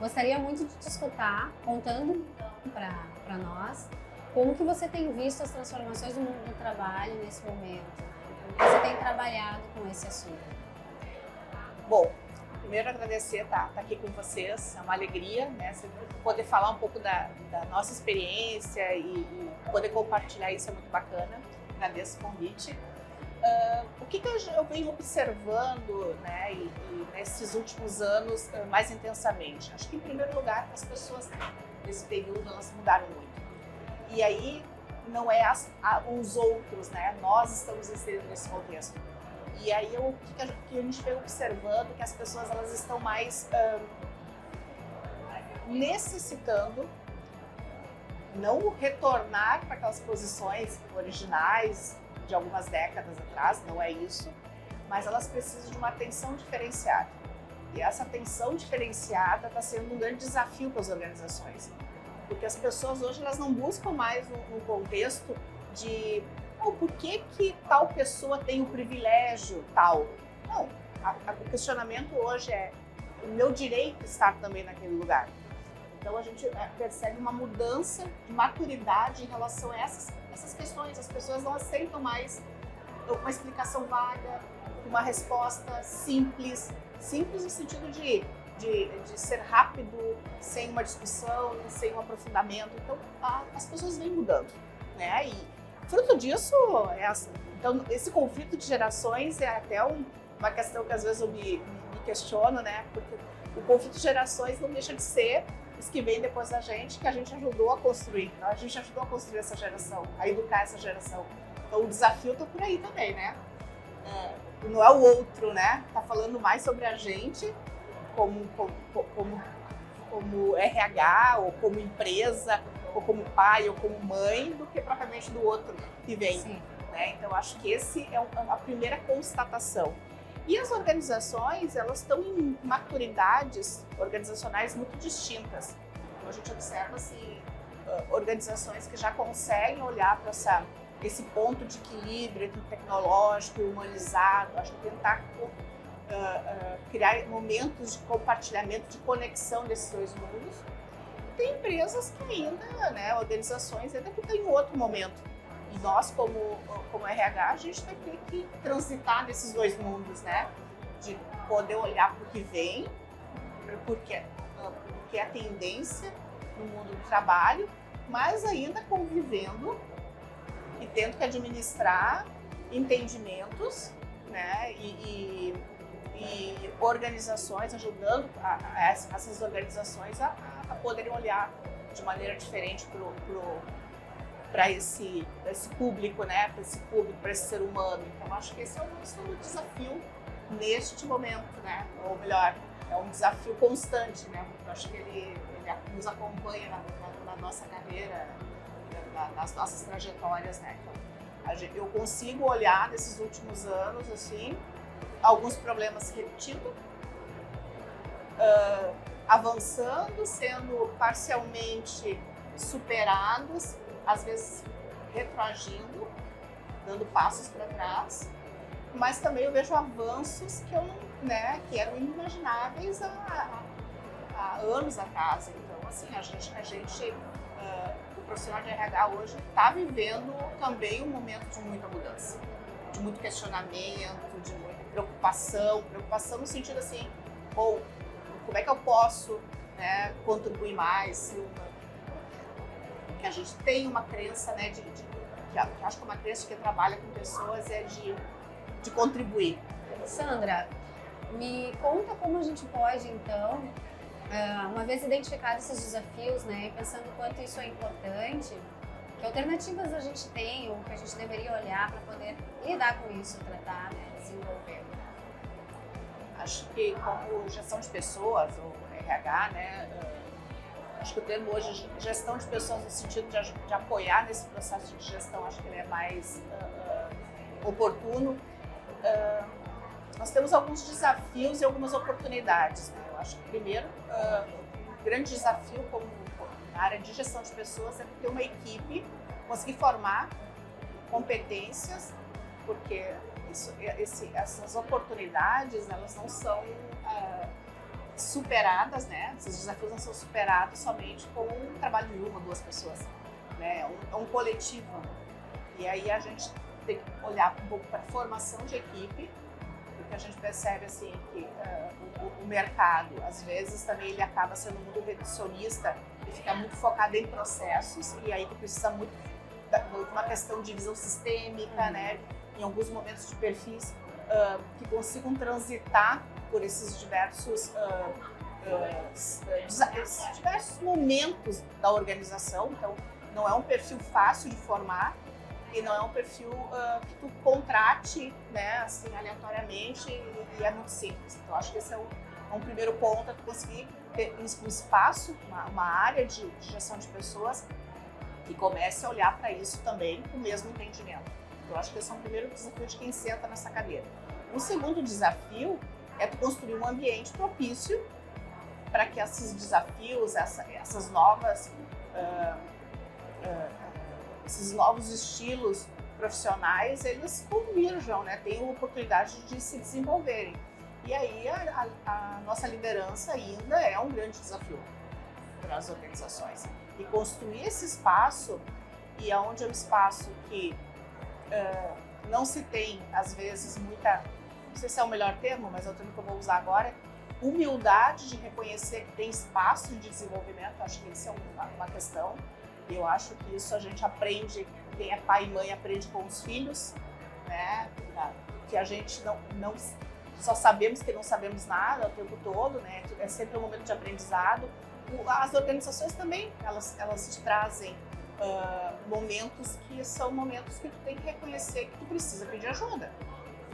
Gostaria muito de te escutar, contando para nós, como que você tem visto as transformações do mundo do trabalho nesse momento, né? Como você tem trabalhado com esse assunto? Bom, primeiro agradecer estar aqui com vocês, é uma alegria, né, poder falar um pouco da nossa experiência e poder compartilhar isso é muito bacana. Agradeço o convite. O que eu venho observando, né, e nesses últimos anos mais intensamente? Acho que, em primeiro lugar, as pessoas nesse período elas mudaram muito. E aí não é os outros, né? Nós estamos inseridos nesse contexto. E aí o que a gente vem observando é que as pessoas elas estão mais necessitando não retornar para aquelas posições originais de algumas décadas atrás, não é isso, mas elas precisam de uma atenção diferenciada. E essa atenção diferenciada está sendo um grande desafio para as organizações, porque as pessoas hoje elas não buscam mais um contexto de por que tal pessoa tem o privilégio tal. Não, o questionamento hoje é o meu direito estar também naquele lugar. Então a gente percebe uma mudança de maturidade em relação a essas questões. As pessoas não aceitam mais uma explicação vaga, uma resposta simples no sentido de ser rápido, sem uma discussão, sem um aprofundamento. Então as pessoas vêm mudando, né? E fruto disso, então esse conflito de gerações é até uma questão que às vezes eu me questiono, né? Porque o conflito de gerações não deixa de ser os que vêm depois da gente, que a gente ajudou a construir. Então, a gente ajudou a construir essa geração, a educar essa geração. Então o desafio está por aí também, né? Não é o outro, né? Tá falando mais sobre a gente como RH, ou como empresa, ou como pai, ou como mãe, do que propriamente do outro que vem. Né? Então, acho que esse é a primeira constatação. E as organizações, elas estão em maturidades organizacionais muito distintas. Então, a gente observa organizações que já conseguem olhar para esse ponto de equilíbrio entre o tecnológico e o humanizado, acho que tentar criar momentos de compartilhamento, de conexão desses dois mundos. Tem empresas que ainda, né, organizações ainda que estão em outro momento. E nós, como RH, a gente vai ter que transitar nesses dois mundos, né? De poder olhar para o que vem, porque é a tendência no mundo do trabalho, mas ainda convivendo e tendo que administrar entendimentos, né? E organizações, ajudando essas organizações a poderem olhar de maneira diferente para esse público, né? Para esse ser humano. Então, acho que esse é um desafio neste momento, né? Ou melhor, é um desafio constante, né? Porque eu acho que ele nos acompanha na nossa carreira, nas nossas trajetórias, né? Então, eu consigo olhar nesses últimos anos, assim, alguns problemas se repetindo, avançando, sendo parcialmente superados, às vezes retroagindo, dando passos para trás, mas também eu vejo avanços que eram inimagináveis há anos atrás. Então, assim, a gente o profissional de RH hoje está vivendo também um momento de muita mudança, de muito questionamento, de muita preocupação no sentido assim, como é que eu posso, né, contribuir mais? Que a gente tem uma crença, né, que acho que é uma crença que trabalha com pessoas é de contribuir. Sandra, me conta como a gente pode, então, uma vez identificados esses desafios, né, pensando o quanto isso é importante, que alternativas a gente tem ou que a gente deveria olhar para poder lidar com isso, tratar, né, desenvolver? Acho que como gestão de pessoas, ou RH, né, acho que o termo hoje gestão de pessoas no sentido de apoiar nesse processo de gestão, acho que ele é mais oportuno. Nós temos alguns desafios e algumas oportunidades, né? Eu acho que, primeiro, o grande desafio na área de gestão de pessoas é ter uma equipe, conseguir formar competências, porque essas oportunidades, elas não são superadas, né? Esses desafios não são superados somente com o trabalho de uma ou duas pessoas, né? É um coletivo. E aí a gente tem que olhar um pouco para a formação de equipe, porque a gente percebe assim que o mercado, às vezes, também ele acaba sendo muito reducionista e fica muito focado em processos, e aí tu precisa muito de uma questão de visão sistêmica, né? Em alguns momentos de perfis que consigam transitar por esses diversos momentos da organização. Então, não é um perfil fácil de formar e não é um perfil que tu contrate, né, assim, aleatoriamente e é muito simples. Então, acho que esse é um primeiro ponto, é tu conseguir ter um espaço, uma área de gestão de pessoas que comece a olhar para isso também com o mesmo entendimento. Então, acho que esse é um primeiro desafio de quem senta nessa cadeira. O segundo desafio é tu construir um ambiente propício para que esses desafios, esses novos estilos profissionais, eles convirjam, né? Tenham oportunidade de se desenvolverem. E aí a nossa liderança ainda é um grande desafio para as organizações. E construir esse espaço, e onde é um espaço que não se tem, às vezes, muita, não sei se é o melhor termo, mas é o termo que eu vou usar agora, humildade de reconhecer que tem espaço de desenvolvimento. Acho que isso é uma questão. Eu acho que isso a gente aprende, quem é pai e mãe aprende com os filhos, né? Que a gente não só sabemos que não sabemos nada o tempo todo, né? É sempre um momento de aprendizado. As organizações também, elas te trazem momentos que são momentos que tu tem que reconhecer que tu precisa pedir ajuda,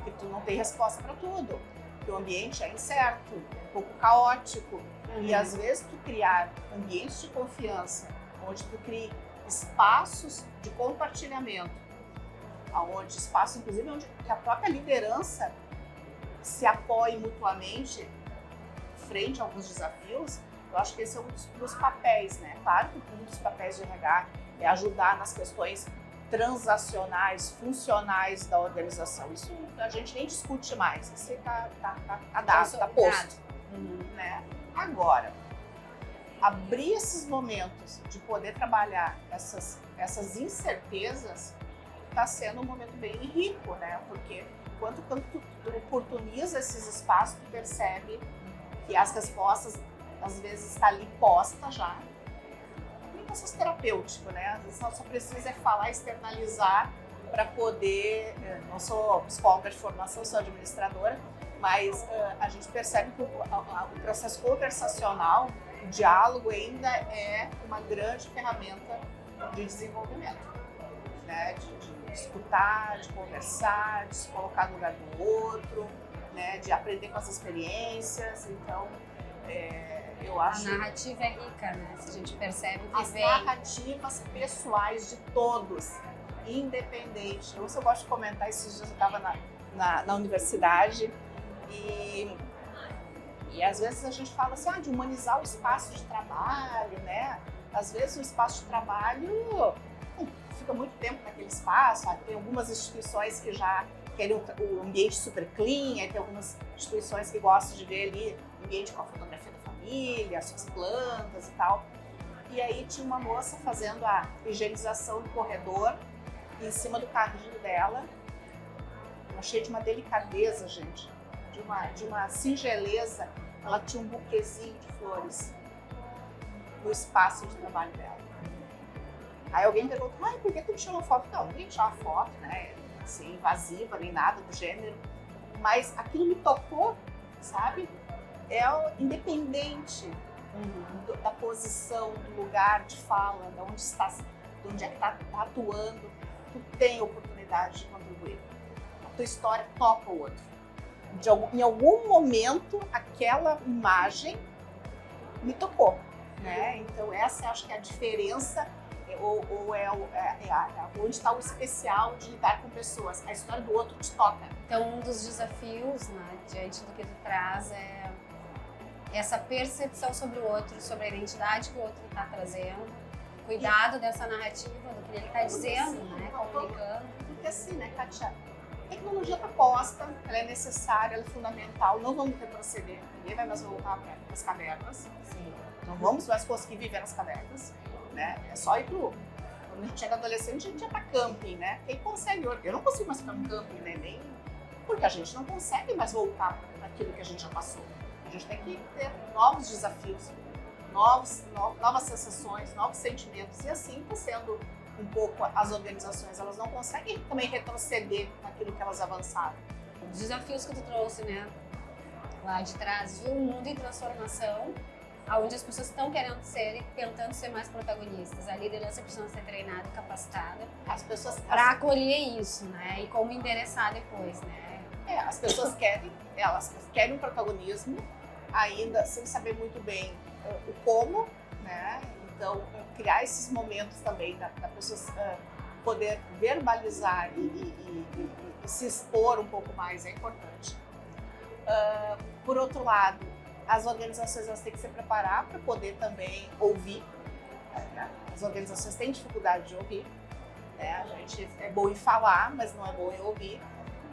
que tu não tem resposta para tudo, que o ambiente é incerto, um pouco caótico, e às vezes tu criar ambientes de confiança, onde tu crie espaços de compartilhamento, aonde espaço, inclusive, onde a própria liderança se apoie mutuamente frente a alguns desafios. Eu acho que esse é um dos papéis, né? Claro que um dos papéis de RH é ajudar nas questões transacionais, funcionais da organização. Isso a gente nem discute mais, isso está dado, está posto. Né? Agora, abrir esses momentos de poder trabalhar essas incertezas está sendo um momento bem rico, né? Porque quando tu oportuniza esses espaços, tu percebe que as respostas às vezes está ali posta já. E processo terapêutico, né? Às vezes só precisa falar, externalizar para poder. Não sou psicóloga de formação, sou administradora, mas a gente percebe que o processo conversacional, o diálogo ainda é uma grande ferramenta de desenvolvimento, né? De escutar, de conversar, de se colocar no lugar do outro, né? De aprender com as experiências. Então, eu acho... A narrativa é rica, né? A gente percebe que as narrativas pessoais de todos, independente. Eu gosto de comentar, esses dias eu estava na universidade e às vezes a gente fala assim, de humanizar o espaço de trabalho, né? Às vezes o espaço de trabalho fica muito tempo naquele espaço, tem algumas instituições que já querem o ambiente super clean, tem algumas instituições que gostam de ver ali o ambiente com a fotografia da família, as suas plantas e tal. E aí tinha uma moça fazendo a higienização do corredor em cima do carrinho dela. Eu achei de uma delicadeza, gente, de uma singeleza. Ela tinha um buquezinho de flores no espaço de trabalho dela. Aí alguém perguntou, por que tu me tirou foto? Não, ninguém tirou foto, né? Assim, invasiva, nem nada do gênero. Mas aquilo me tocou, sabe? É independente da posição, do lugar de fala, de onde é que está atuando, tu tem oportunidade de contribuir. A tua história toca o outro. Em algum momento, aquela imagem me tocou, né? Então essa acho que é a diferença, onde está o especial de lidar com pessoas. A história do outro te toca. Então um dos desafios, né, diante do que tu traz, é essa percepção sobre o outro, sobre a identidade que o outro está trazendo, cuidado dessa narrativa, do que ele está dizendo, né, comunicando. Porque assim, né, Kátia, tecnologia está posta, ela é necessária, ela é fundamental, não vamos retroceder, ninguém vai mais voltar para as cavernas. Sim. Não vamos mais conseguir viver nas cavernas, né? É só ir pro... Quando a gente era adolescente, a gente ia para camping, né? Quem consegue hoje? Eu não consigo mais ficar no camping, né? Nem... Porque a gente não consegue mais voltar para aquilo que a gente já passou. A gente tem que ter novos desafios, novas sensações, novos sentimentos. E assim está sendo um pouco as organizações. Elas não conseguem também retroceder naquilo que elas avançaram. Os desafios que tu trouxe, né? Lá de trás, de um mundo em transformação, onde as pessoas estão querendo ser e tentando ser mais protagonistas. A liderança precisa ser treinada e capacitada As pessoas para acolher isso, né? E como endereçar depois, né? as pessoas elas querem um protagonismo, ainda sem saber muito bem o como, né? Então, criar esses momentos também da pessoa poder verbalizar e se expor um pouco mais é importante. Por outro lado, as organizações elas têm que se preparar para poder também ouvir. Né? As organizações têm dificuldade de ouvir. Né? A gente é bom em falar, mas não é bom em ouvir.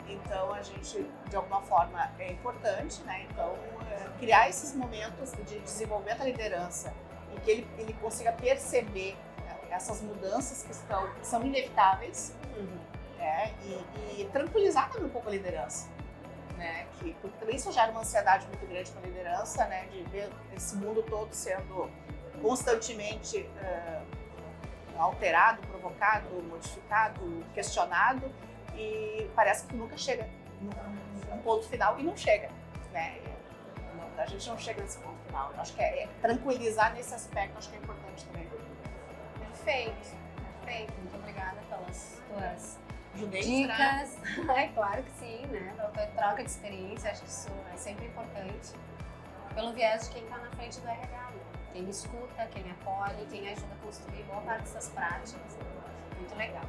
Então, a gente, de alguma forma, é importante. Né? Então, criar esses momentos de desenvolvimento da liderança em que ele consiga perceber essas mudanças que são inevitáveis, né? E tranquilizar também um pouco a liderança. Né? Porque também isso gera uma ansiedade muito grande para a liderança, né? De ver esse mundo todo sendo constantemente alterado, provocado, modificado, questionado, e parece que nunca chega num ponto final, e não chega. Né? A gente não chega nesse ponto final. Eu acho que tranquilizar nesse aspecto, acho que é importante também. Perfeito, perfeito. Muito obrigada pelas tuas Ajudei, dicas. É claro que sim, né? Pela tua troca de experiência, acho que isso é sempre importante. Pelo viés de quem está na frente do RH, né? Quem escuta, quem acolhe, quem ajuda a construir boa parte dessas práticas. Muito legal.